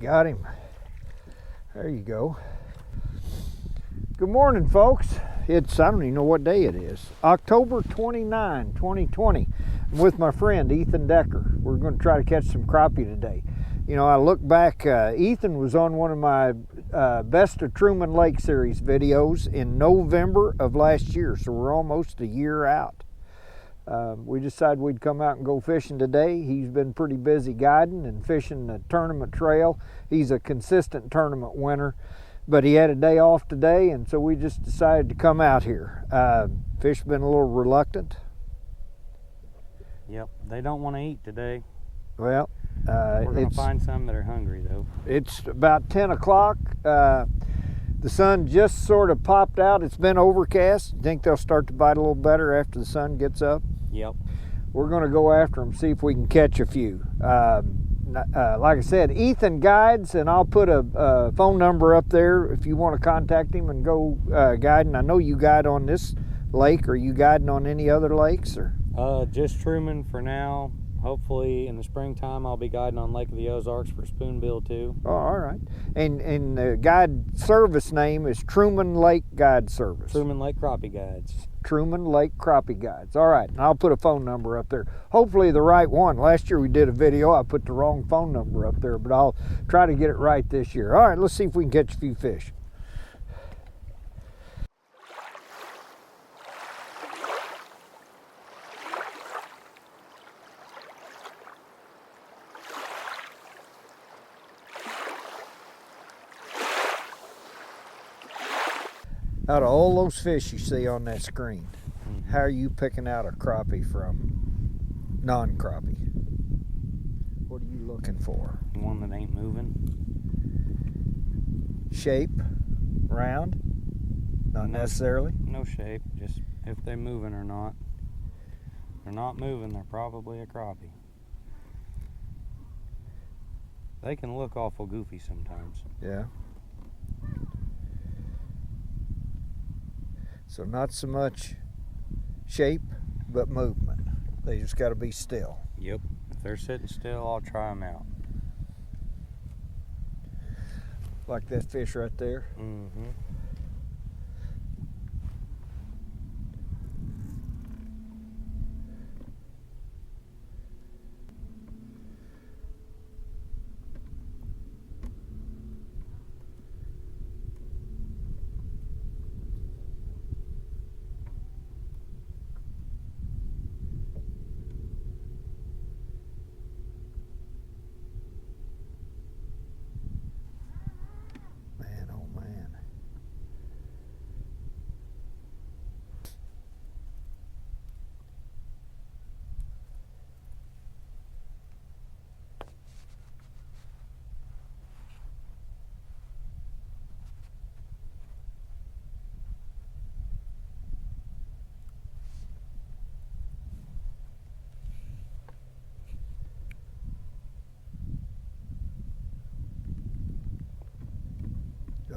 Got him. There you go. Good morning, folks. I don't even know what day it is. October 29, 2020. I'm with my friend Ethan Decker. We're going to try to catch some crappie today. You know, I look back, Ethan was on one of my Best of Truman Lake series videos in November of last year, so we're almost a year out. We decided we'd come out and go fishing today. He's been pretty busy guiding and fishing the tournament trail. He's a consistent tournament winner, but he had a day off today, and so we just decided to come out here. Fish been a little reluctant. Yep, they don't want to eat today. Well, we're going to find some that are hungry, though. It's about 10 o'clock. The sun just sort of popped out. It's been overcast. You think they'll start to bite a little better after the sun gets up? Yep. We're going to go after them, see if we can catch a few. Like I said, Ethan guides, and I'll put a phone number up there if you want to contact him and go guiding. I know you guide on this lake. Are you guiding on any other lakes? Or? Just Truman for now. Hopefully in the springtime I'll be guiding on Lake of the Ozarks for spoonbill too. Oh, all right. And the guide service name is Truman Lake Guide Service. Truman Lake Crappie Guides. Truman Lake Crappie Guides. All right, and I'll put a phone number up there. Hopefully the right one. Last year we did a video, I put the wrong phone number up there, but I'll try to get it right this year. All right, let's see if we can catch a few fish. Out of all those fish you see on that screen, how are you picking out a crappie from non-crappie? What are you looking for? One that ain't moving. Shape? Round? Not necessarily? No shape, just if they're moving or not. If they're not moving, they're probably a crappie. They can look awful goofy sometimes. Yeah. So not so much shape, but movement. They just got to be still. Yep. If they're sitting still, I'll try them out. Like that fish right there. Mm-hmm.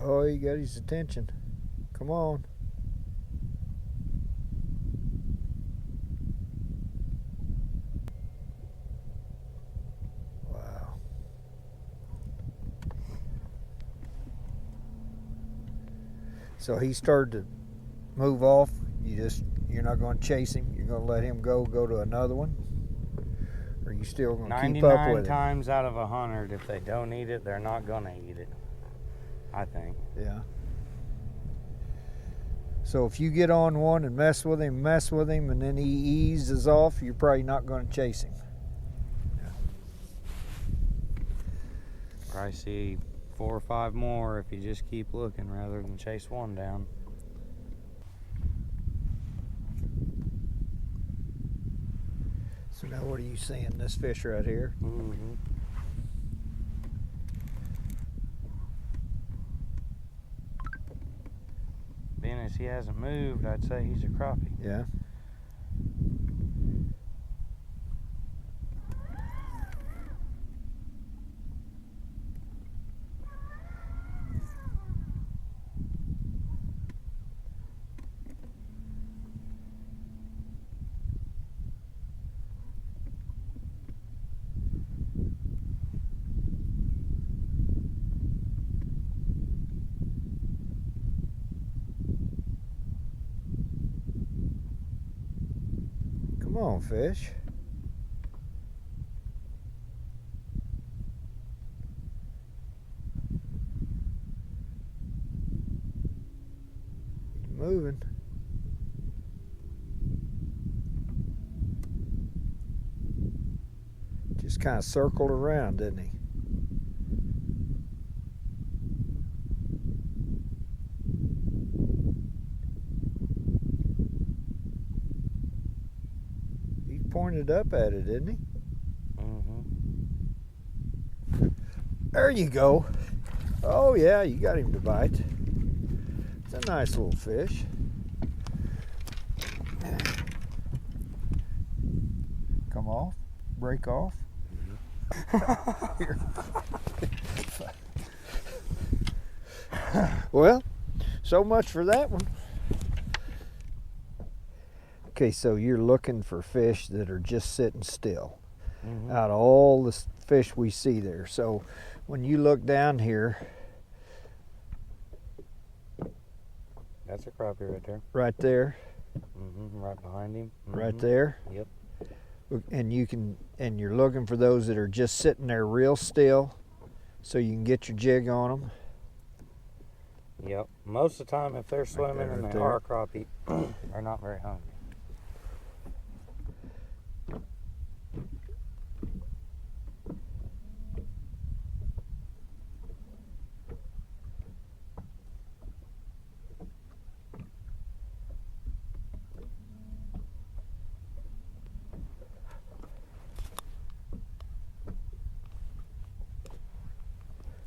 Oh, you got his attention. Come on. Wow. So he started to move off. You're not going to chase him. You're going to let him go to another one? Or are you still going to keep up with 99 it? times out of 100, if they don't eat it, they're not going to eat it. I think. Yeah. So if you get on one and mess with him, and then he eases off, you're probably not going to chase him. Yeah. Probably see 4 or 5 more if you just keep looking rather than chase one down. So now what are you seeing? This fish right here? Mm-hmm. Being as he hasn't moved, I'd say he's a crappie. Yeah. Come on, fish. He's moving. Just kind of circled around, didn't he? He pointed up at it, didn't he? There you go. Oh yeah, you got him to bite. It's a nice little fish. Come off, break off. Here. Well, so much for that one. Okay, so you're looking for fish that are just sitting still out of all the fish we see there. So when you look down here, that's a crappie right there. right there, Right behind him. right there. Yep. And you're looking for those that are just sitting there real still, so you can get your jig on them. Yep. Most of the time, if they're swimming there, and right they there. are crappie, they're not very hungry.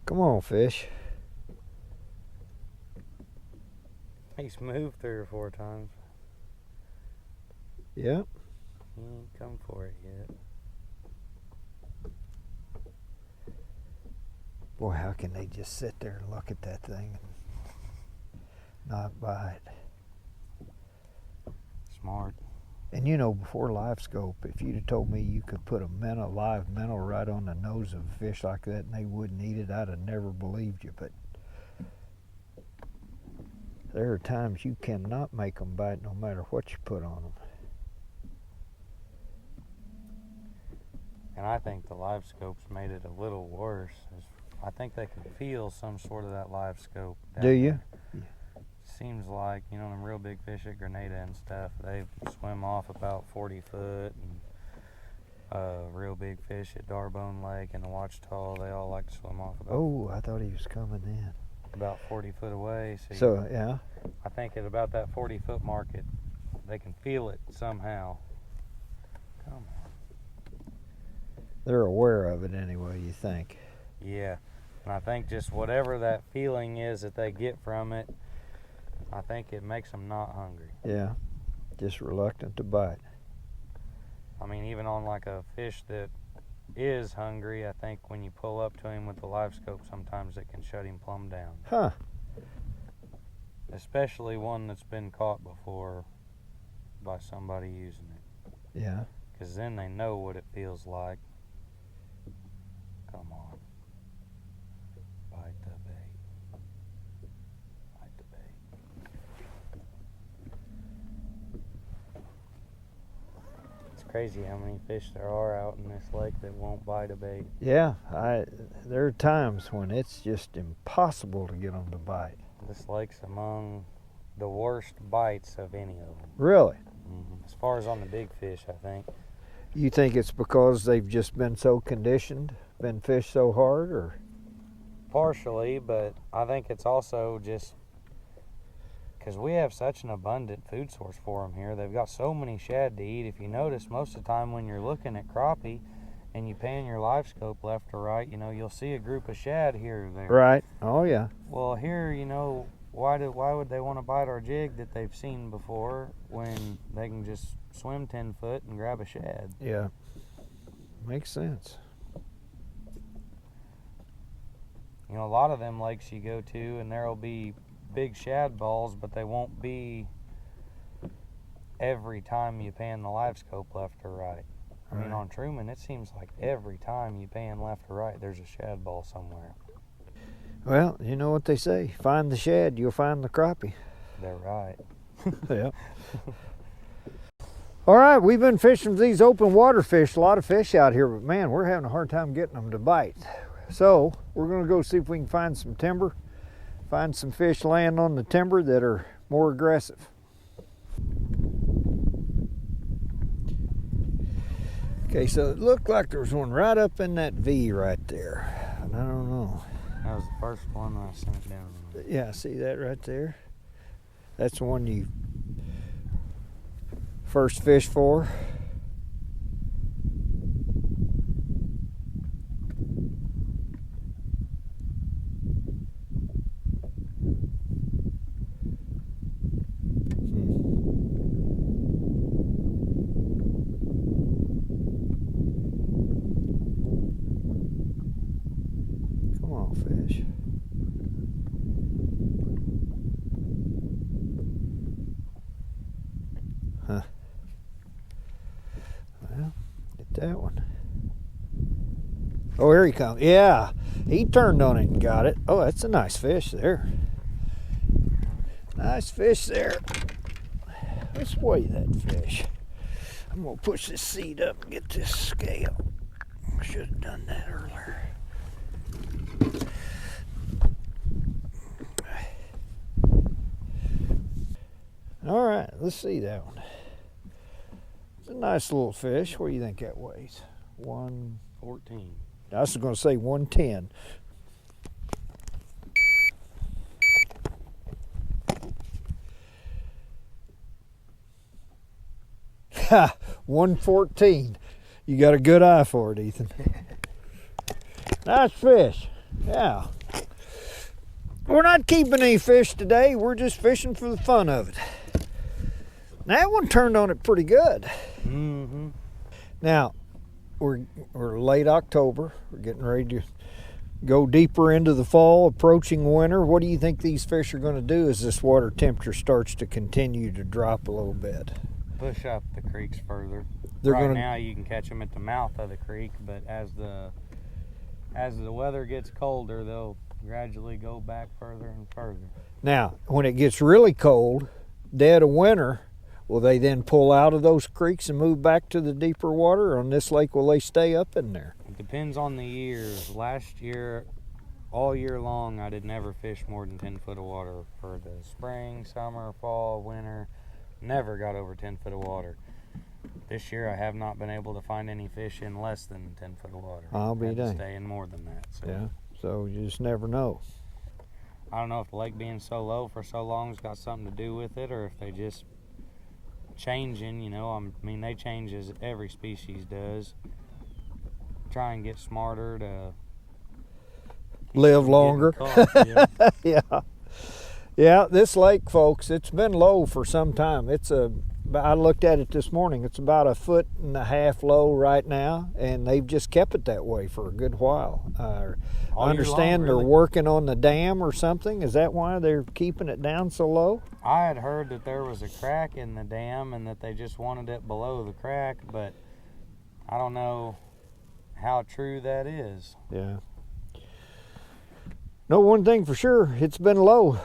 Come on, fish. He's moved 3 or 4 times. Yep. He ain't come for it yet. Boy, how can they just sit there and look at that thing and not bite? Smart. And you know, before Livescope, if you'd have told me you could put a live minnow right on the nose of a fish like that and they wouldn't eat it, I'd have never believed you. But there are times you cannot make them bite no matter what you put on them. And I think the Livescope's made it a little worse. I think they can feel some sort of that Livescope. Do you? Seems like, you know, them real big fish at Grenada and stuff, they swim off about 40 foot, and real big fish at Darbone Lake and the Watchtaw, they all like to swim off about, Oh, I thought he was coming in. about 40 foot away. So, yeah. I think at about that 40 foot mark, they can feel it somehow. Come on. They're aware of it anyway, you think. Yeah, and I think just whatever that feeling is that they get from it, I think it makes them not hungry. Yeah, just reluctant to bite. I mean, even on like a fish that is hungry, I think when you pull up to him with the Livescope, sometimes it can shut him plumb down. Huh. Especially one that's been caught before by somebody using it. Yeah. Because then they know what it feels like. Come on. Bite the bait. Bite the bait. It's crazy how many fish there are out in this lake that won't bite a bait. Yeah, there are times when it's just impossible to get them to bite. This lake's among the worst bites of any of them. Really? As far as on the big fish, I think. You think it's because they've just been so conditioned, been fished so hard, or? Partially, but I think it's also just because we have such an abundant food source for them here. They've got so many shad to eat. If you notice, most of the time when you're looking at crappie and you pan your Livescope left or right, you know, you'll see a group of shad here or there. Right. Oh, yeah. Well, here, you know, why would they want to bite our jig that they've seen before when they can just swim 10 foot and grab a shad? Yeah. Makes sense. You know, a lot of them lakes you go to and there'll be big shad balls, but they won't be every time you pan the Livescope left or right. I mean, on Truman, it seems like every time you pan left or right, there's a shad ball somewhere. Well, you know what they say. Find the shad, you'll find the crappie. They're right. Yeah. All right, we've been fishing with these open water fish, a lot of fish out here, but man, we're having a hard time getting them to bite. So we're gonna go see if we can find some timber, find some fish laying on the timber that are more aggressive. Okay, so it looked like there was one right up in that V right there. And I don't know. That was the first one I sent down. Yeah, see that right there? That's the one you first fish for. Come on, fish. Huh. Well, get that one. Oh, here he comes. Yeah, he turned on it and got it. Oh, that's a nice fish there. Nice fish there. Let's weigh that fish. I'm gonna push this seat up and get this scale. I should have done that earlier. All right, let's see that one. It's a nice little fish. What do you think that weighs? 114. I was going to say 110. Ha! 114. You got a good eye for it, Ethan. Nice fish. Yeah. We're not keeping any fish today. We're just fishing for the fun of it. That one turned on it pretty good. Mm-hmm. Now, we're late October. We're getting ready to go deeper into the fall, approaching winter. What do you think these fish are going to do as this water temperature starts to continue to drop a little bit? Push up the creeks further. They're right gonna... now you can catch them at the mouth of the creek, but as the weather gets colder, they'll gradually go back further and further. Now, when it gets really cold, dead of winter, will they then pull out of those creeks and move back to the deeper water? Or on this lake, will they stay up in there? It depends on the years. Last year, all year long, I did never fish more than 10 foot of water. For the spring, summer, fall, winter, never got over 10 foot of water. This year, I have not been able to find any fish in less than 10 foot of water. I'll be dang. Stay in more than that. So. Yeah, so you just never know. I don't know if the lake being so low for so long has got something to do with it, or if they just changing, you know. I mean, they change as every species does. Try and get smarter to live longer. Yeah. Yeah. Yeah, this lake, folks, it's been low for some time. I looked at it this morning. It's about 1.5 feet low right now, and they've just kept it that way for a good while. I understand they're working on the dam or something. Is that why they're keeping it down so low? I had heard that there was a crack in the dam and that they just wanted it below the crack, but I don't know how true that is. Yeah. No, one thing for sure, it's been low.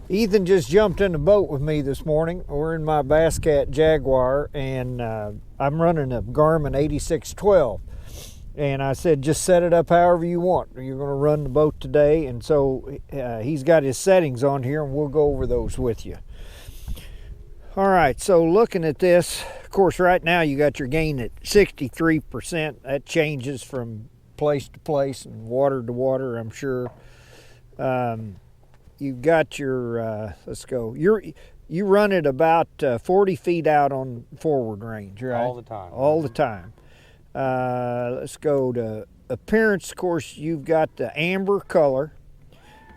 Ethan just jumped in the boat with me this morning. We're in my Bass Cat Jaguar, and I'm running a Garmin 8612. And I said, just set it up however you want. You're going to run the boat today. And so he's got his settings on here, and we'll go over those with you. All right, so looking at this, of course, right now you got your gain at 63%. That changes from place to place and water to water, I'm sure. You've got your, let's go, you run it about 40 feet out on forward range, right? All the time. All the time. Let's go to appearance. Of course, you've got the amber color.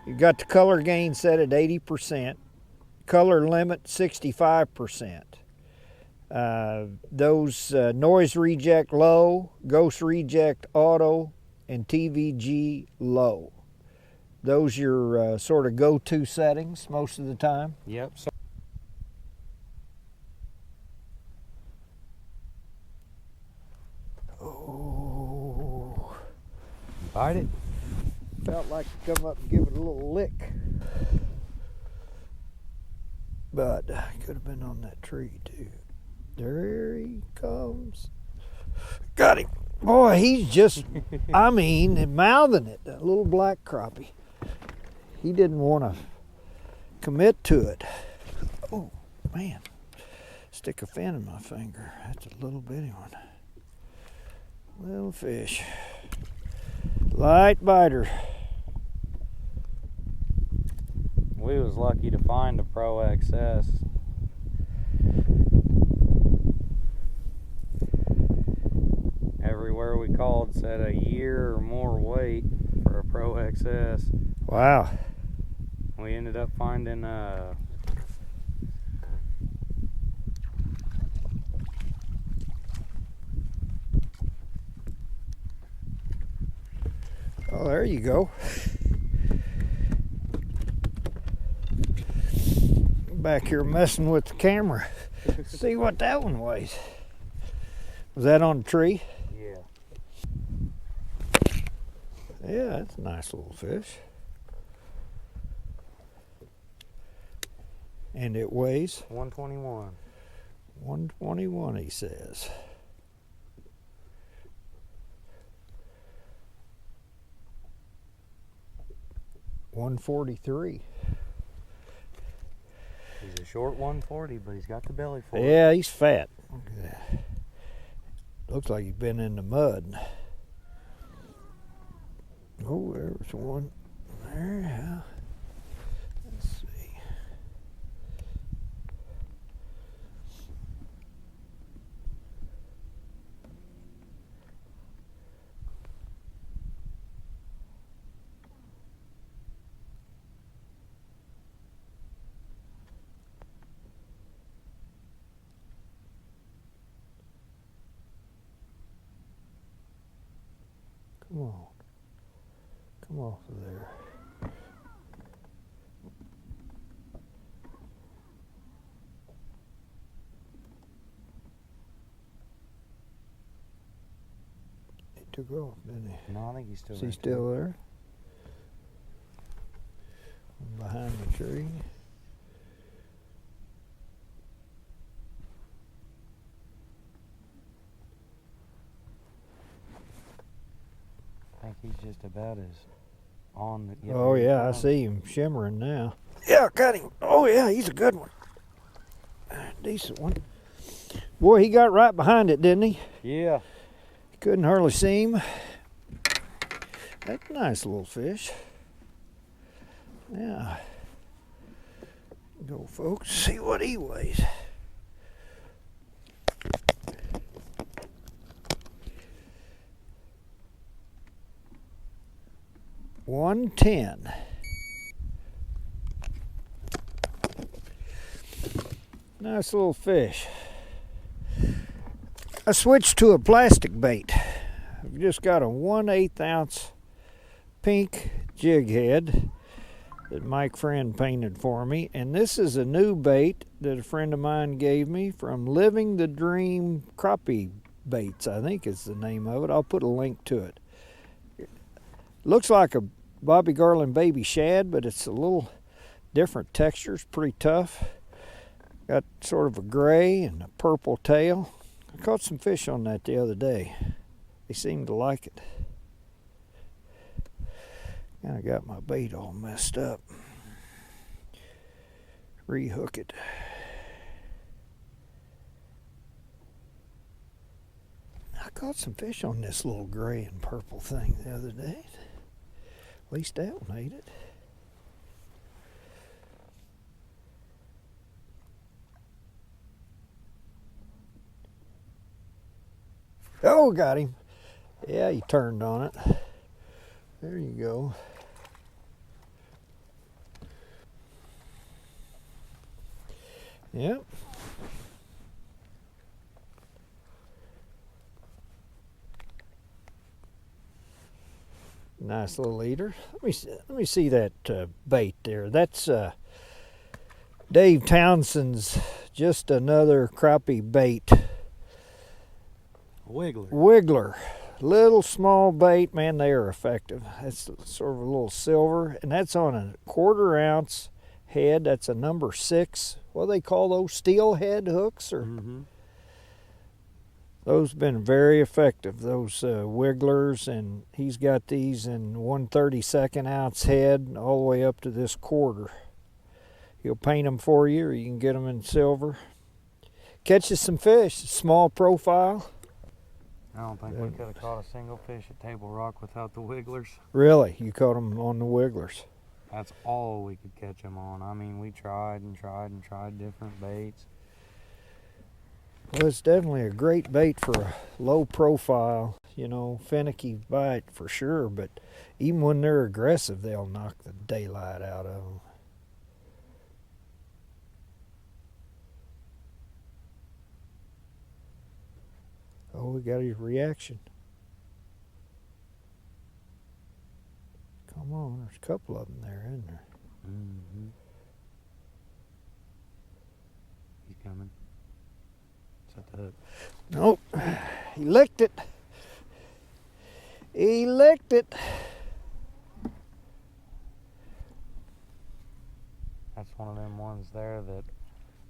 You've got the color gain set at 80%. Color limit 65%. Those noise reject low, ghost reject auto, and TVG low. Those your sort of go-to settings most of the time. Yep. So oh, bite it. Felt like to come up and give it a little lick, but I could have been on that tree too. There he comes. Got him. Boy, he's just, I mean, mouthing it. That little black crappie. He didn't want to commit to it. Oh, man. Stick a fin in my finger. That's a little bitty one. Little fish. Light biter. We was lucky to find a Pro XS. Everywhere we called said a year or more wait for a Pro XS. Wow. We ended up finding oh, there you go. Back here messing with the camera. See what that one weighs. Was that on a tree? yeah. Yeah, that's a nice little fish. And it weighs 121. 121, he says. $143. He's a short 140, but he's got the belly for it. Yeah, he's fat. Looks like he's been in the mud. Oh, there's one. There, yeah. Let's see. Come on. Come off of there. He took off, didn't he? No, I think he's still Is he right still there? Behind the tree. I think he's just about as on. Oh yeah, I see him shimmering now. Yeah, got him. Oh yeah, he's a good one. Decent one. Boy, he got right behind it, didn't he? Yeah. Couldn't hardly see him. That's a nice little fish. Yeah. Go, folks, see what he weighs. $110. Nice little fish. I switched to a plastic bait. I've just got a 1/8 ounce pink jig head that Mike Friend painted for me, and this is a new bait that a friend of mine gave me from Living the Dream Crappie Baits, I think is the name of it. I'll put a link to it. Looks like a Bobby Garland baby shad, but it's a little different texture. It's pretty tough. Got sort of a gray and a purple tail. I caught some fish on that the other day. They seemed to like it. Kind of got my bait all messed up. Rehook it. I caught some fish on this little gray and purple thing the other day. At least that one ate it. Oh, got him. Yeah, he turned on it. There you go. Yep. Nice little eater. Let me see that bait there. That's Dave Townsend's Just Another Crappie Bait. Wiggler. Little small bait, man, they are effective. That's sort of a little silver, and that's on a 1/4 ounce head. That's a number 6. What do they call those, steel head hooks? Or Those have been very effective, those wigglers, and he's got these in 1/32 ounce head all the way up to this quarter. He'll paint them for you, or you can get them in silver. Catches some fish, small profile. I don't think we could have caught a single fish at Table Rock without the wigglers. Really? You caught them on the wigglers? That's all we could catch them on. I mean, we tried and tried and tried different baits. Well, it's definitely a great bait for a low profile, finicky bite for sure, but even when they're aggressive, they'll knock the daylight out of them. Oh, we got his reaction. Come on, there's a couple of them there, isn't there? Mm-hmm. He's coming. Set the hook. Nope. He licked it. He licked it. That's one of them ones there that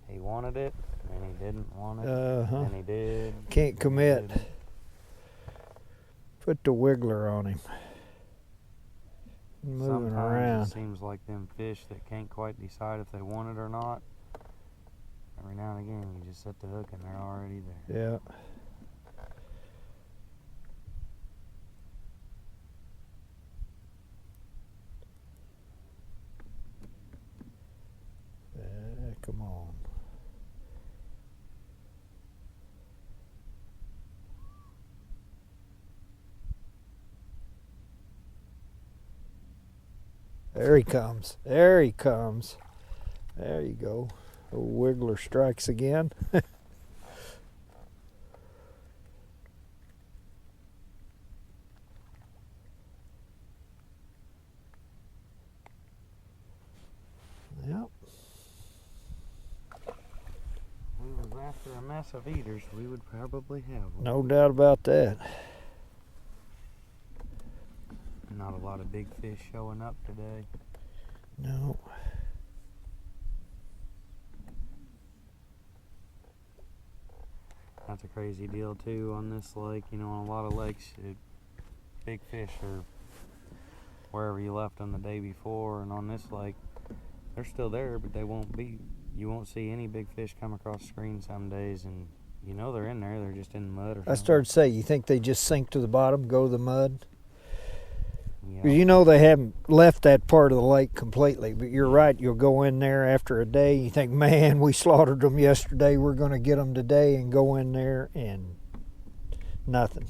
he wanted it, and he didn't want it, Uh-huh. and he did. Can't commit. Did. Put the wiggler on him. Moving Sometimes around. it seems like them fish that can't quite decide if they want it or not. Every now and again, you just set the hook and they're already there. Yeah. Come on. There he comes. There he comes. There you go. Old wiggler strikes again. Yep. If we was after a mess of eaters, we would probably have one. No doubt about that. Not a lot of big fish showing up today. No. That's a crazy deal too on this lake. On a lot of lakes, big fish are wherever you left them the day before, and on this lake, they're still there, but you won't see any big fish come across the screen some days, and they're in there. They're just in the mud or something. I started to say, you think they just sink to the bottom, go to the mud? Yeah. They haven't left that part of the lake completely, but you're right. You'll go in there after a day, you think, man, we slaughtered them yesterday, we're going to get them today, and go in there and nothing.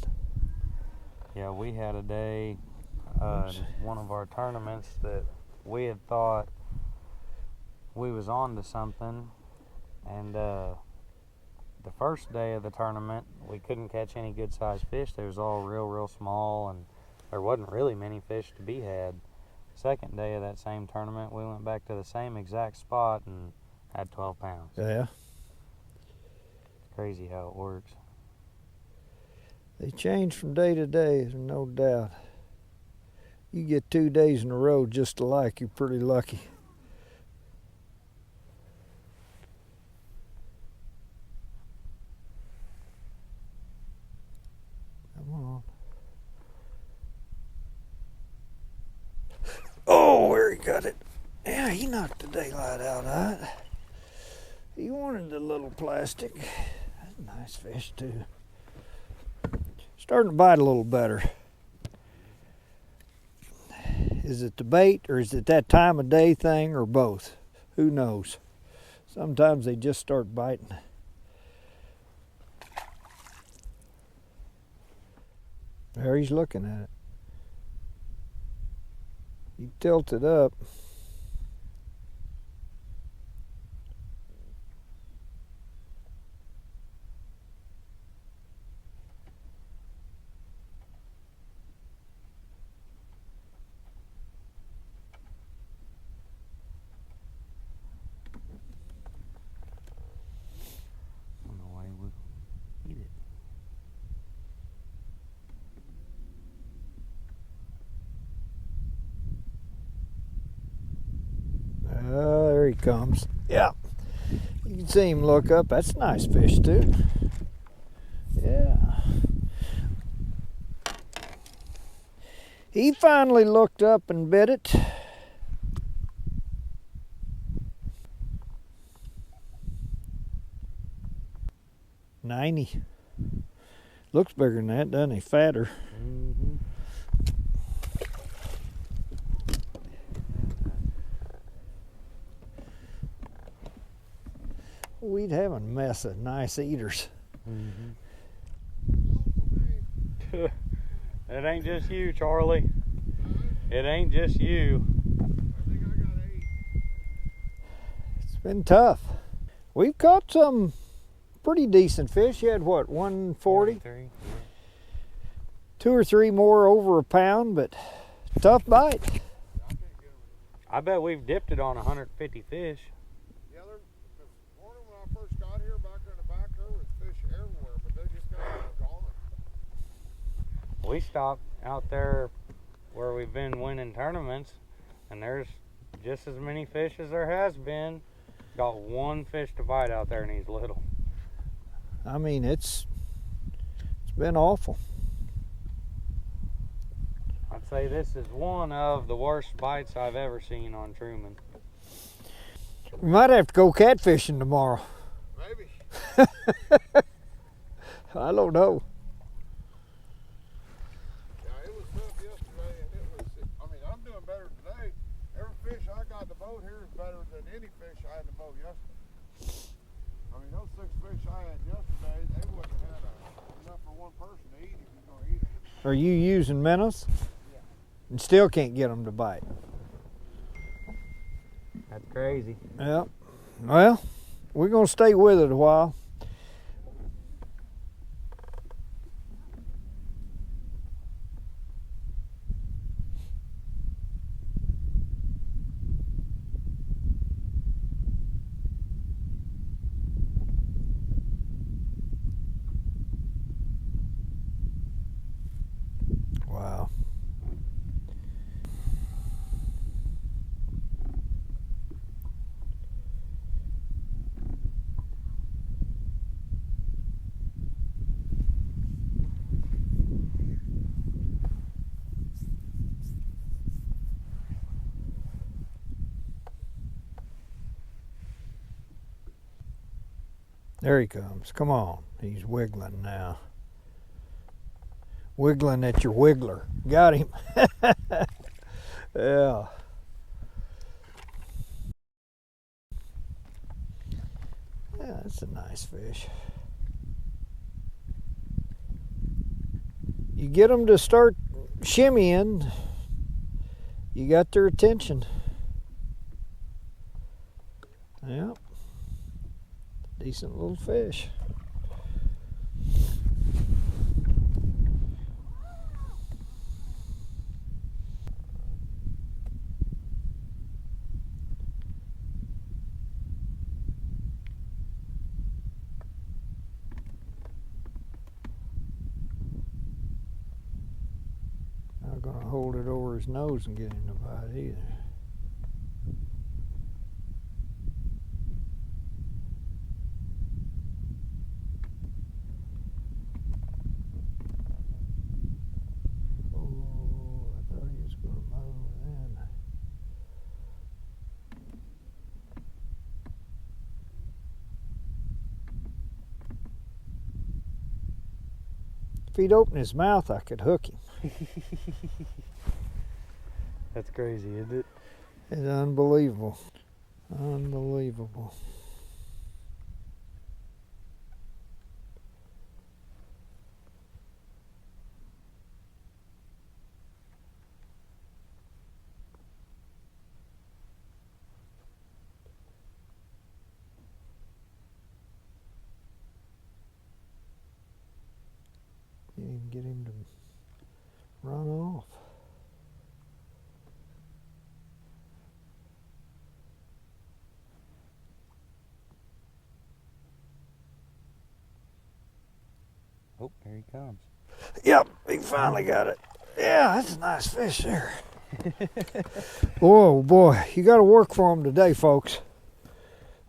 Yeah, we had a day, one of our tournaments, that we had thought we was on to something, and the first day of the tournament, we couldn't catch any good sized fish. They was all real small, and there wasn't really many fish to be had. Second day of that same tournament, we went back to the same exact spot and had 12 pounds. Yeah. It's crazy how it works. They change from day to day, there's no doubt. You get 2 days in a row just alike, you're pretty lucky. Come on. Oh, where he got it. Yeah, he knocked the daylight out of it. He wanted the little plastic. That's a nice fish too. Starting to bite a little better. Is it the bait, or is it that time of day thing, or both? Who knows? Sometimes they just start biting. There he's looking at it. You tilt it up. I don't know why he would eat it. There he comes. Yeah. You can see him look up. That's a nice fish too. Yeah. He finally looked up and bit it. $90. Looks bigger than that, doesn't he? Fatter. Mm-hmm. We'd have a mess of nice eaters. Mm-hmm. It ain't just you, Charlie. It ain't just you. I think I got 8. It's been tough. We've caught some pretty decent fish. You had what, 140? 43. 2 or 3 more over a pound, but tough bite. I can't get them. I bet we've dipped it on 150 fish. Yeah, this morning when I first got here, back in the back, there was fish everywhere, but they just got gone. We stopped out there where we've been winning tournaments, and there's just as many fish as there has been. Got one fish to bite out there, and he's little. I mean, it's been awful. I'd say this is one of the worst bites I've ever seen on Truman. We might have to go catfishing tomorrow. Maybe. I don't know. Yeah, it was tough yesterday, and it was, I mean, I'm doing better today. Every fish I got in the boat here is better than any fish I had in the boat yesterday. I mean, those 6 fish I had yesterday, they wouldn't have had enough for one person to eat if you're going to eat them. Are you using minnows? Yeah. And still can't get them to bite. That's crazy. Yeah. Well, we're going to stay with it a while. Wow. There he comes. Come on. He's wiggling now. Wiggling at your wiggler. Got him. Yeah. Yeah, that's a nice fish. You get them to start shimmying, you got their attention. Yeah. Decent little fish. Not gonna hold it over his nose and get him to bite either. If he'd open his mouth, I could hook him. That's crazy, isn't it? It's unbelievable. Unbelievable. You can get him to run off. Oh, there he comes. Yep, he finally got it. Yeah, that's a nice fish there. Oh boy, you got to work for him today, folks.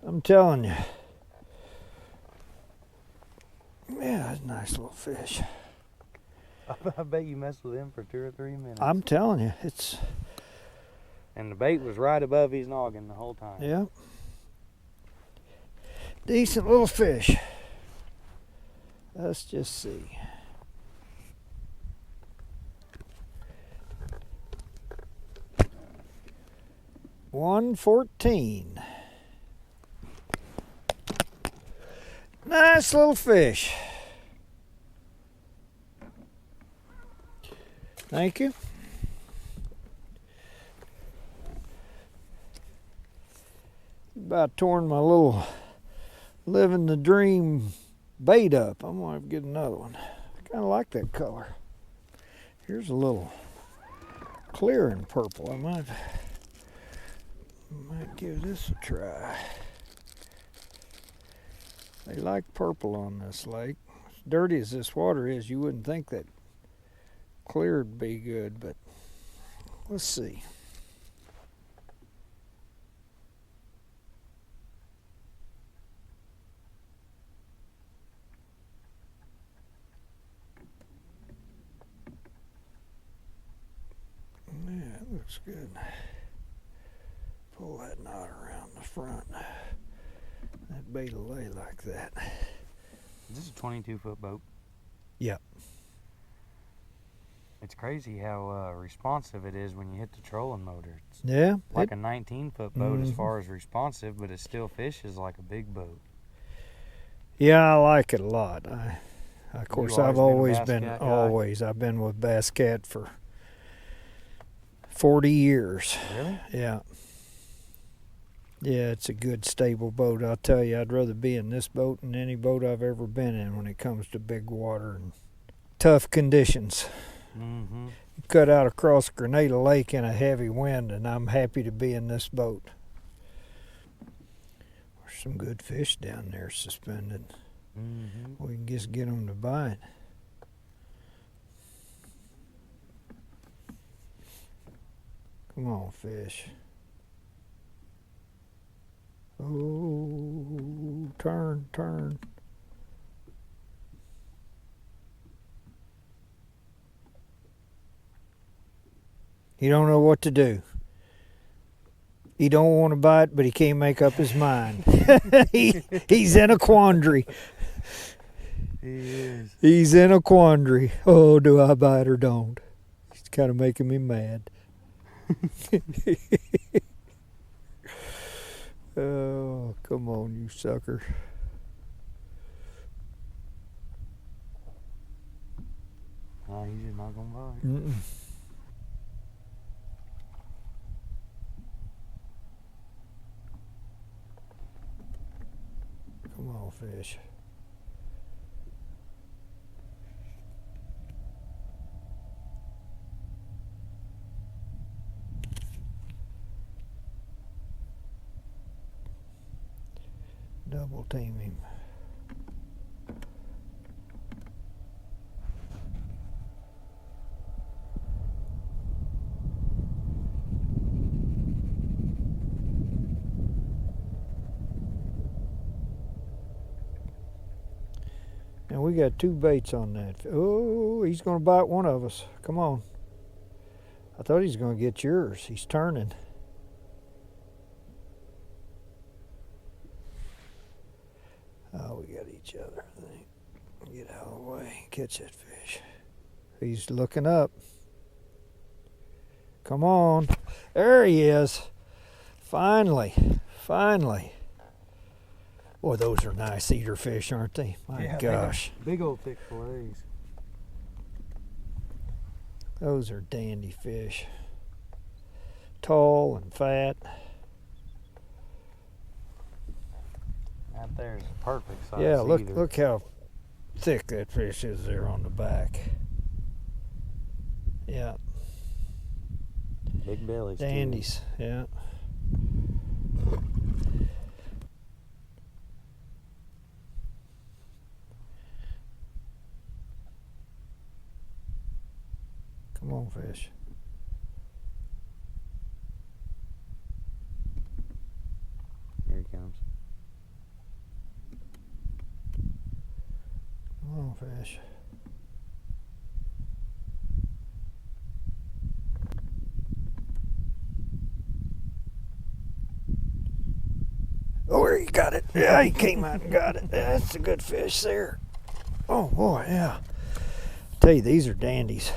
I'm telling you. Yeah, that's a nice little fish. I bet you messed with him for 2 or 3 minutes. I'm telling you, it's... And the bait was right above his noggin the whole time. Yeah. Decent little fish. Let's just see. $1.14. Nice little fish. Thank you. About torn my little living the dream bait up. I'm gonna get another one. I kind of like that color. Here's a little clear and purple. I might give this a try. They like purple on this lake. As dirty as this water is, you wouldn't think that clear would be good, but let's see. Yeah, it looks good. Pull that knot around the front. That bait will lay like that. Is this a 22-foot boat? Yep. It's crazy how responsive it is when you hit the trolling motor. It's Yeah. like a 19-foot boat as far as responsive, but it still fishes like a big boat. Yeah, I like it a lot. Of course, I've always been Bass I've been with Bass Cat for 40 years. Really? Yeah. Yeah, it's a good, stable boat. I'll tell you, I'd rather be in this boat than any boat I've ever been in when it comes to big water and tough conditions. Mm-hmm. Cut out across Grenada Lake in a heavy wind, and I'm happy to be in this boat. There's some good fish down there suspended. Mm-hmm. We can just get them to bite. Come on, fish. Oh, turn, turn. He don't know what to do. He don't want to bite, but he can't make up his mind. He's in a quandary. He is. He's in a quandary. Oh, do I bite or don't? He's kind of making me mad. Oh, come on, you sucker. No, he's just not going to bite. Mm-mm. Come on, fish. Double team him. And we got 2 baits on that. Oh, he's going to bite one of us. Come on. I thought he was going to get yours. He's turning. Oh, we got each other, I think. Get out of the way. Catch that fish. He's looking up. Come on. There he is. Finally. Finally. Boy, those are nice eater fish, aren't they? My gosh. Big old thick fillets. Those are dandy fish. Tall and fat. That there's a perfect size. Yeah, either. look how thick that fish is there on the back. Yeah. Big bellies. Dandies, yeah. Come on, fish. Here he comes. Come on, fish. got it. Yeah, he came out and got it. That's a good fish there. Oh boy, yeah. Tell you, these are dandies.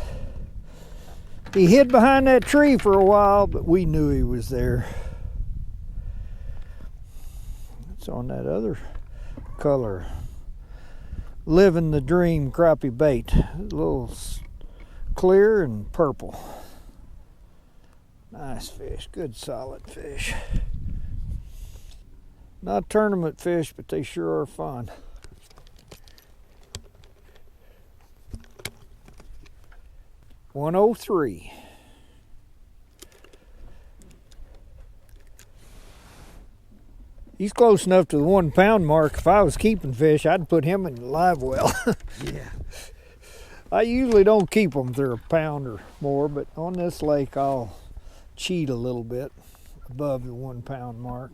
He hid behind that tree for a while, but we knew he was there. It's on that other color. Livin the Dream crappie bait. A little clear and purple. Nice fish, good solid fish. Not tournament fish, but they sure are fun. $103. He's close enough to the 1 pound mark. If I was keeping fish, I'd put him in the live well. Yeah. I usually don't keep them if they're a pound or more, but on this lake I'll cheat a little bit above the 1 pound mark.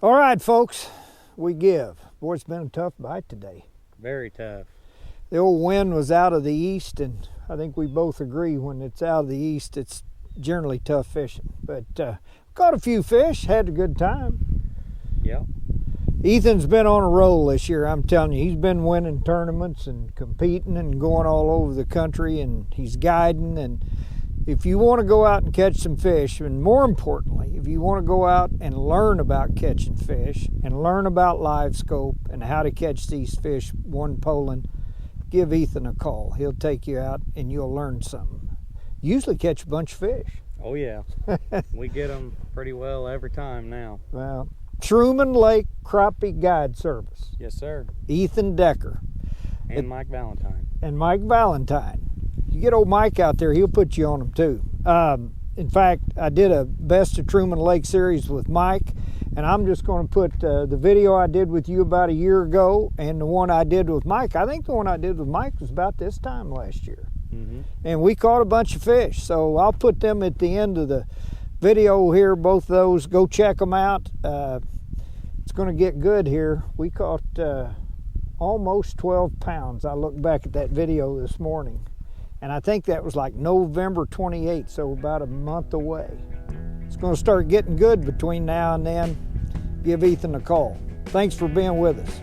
All right, folks, we give. Boy, it's been a tough bite today. Very tough. The old wind was out of the east, and I think we both agree when it's out of the east, it's generally tough fishing. But caught a few fish, had a good time. Yep. Ethan's been on a roll this year, I'm telling you. He's been winning tournaments and competing and going all over the country, and he's guiding. And if you want to go out and catch some fish, and more importantly, if you want to go out and learn about catching fish and learn about Livescope and how to catch these fish one poling, give Ethan a call. He'll take you out and you'll learn something. Usually catch a bunch of fish. Oh yeah. We get them pretty well every time now. Well, Truman Lake Crappie Guide Service. Yes, sir. Ethan Decker. And Mike Valentine. And Mike Valentine. You get old Mike out there, he'll put you on them too. In fact, I did a Best of Truman Lake series with Mike, and I'm just going to put the video I did with you about a year ago and the one I did with Mike. I think the one I did with Mike was about this time last year. Mm-hmm. And we caught a bunch of fish, so I'll put them at the end of the video here, both of those. Go check them out. It's going to get good here. We caught almost 12 pounds. I looked back at that video this morning, and I think that was like November 28th, so about a month away. It's going to start getting good between now and then. Give Ethan a call. Thanks for being with us.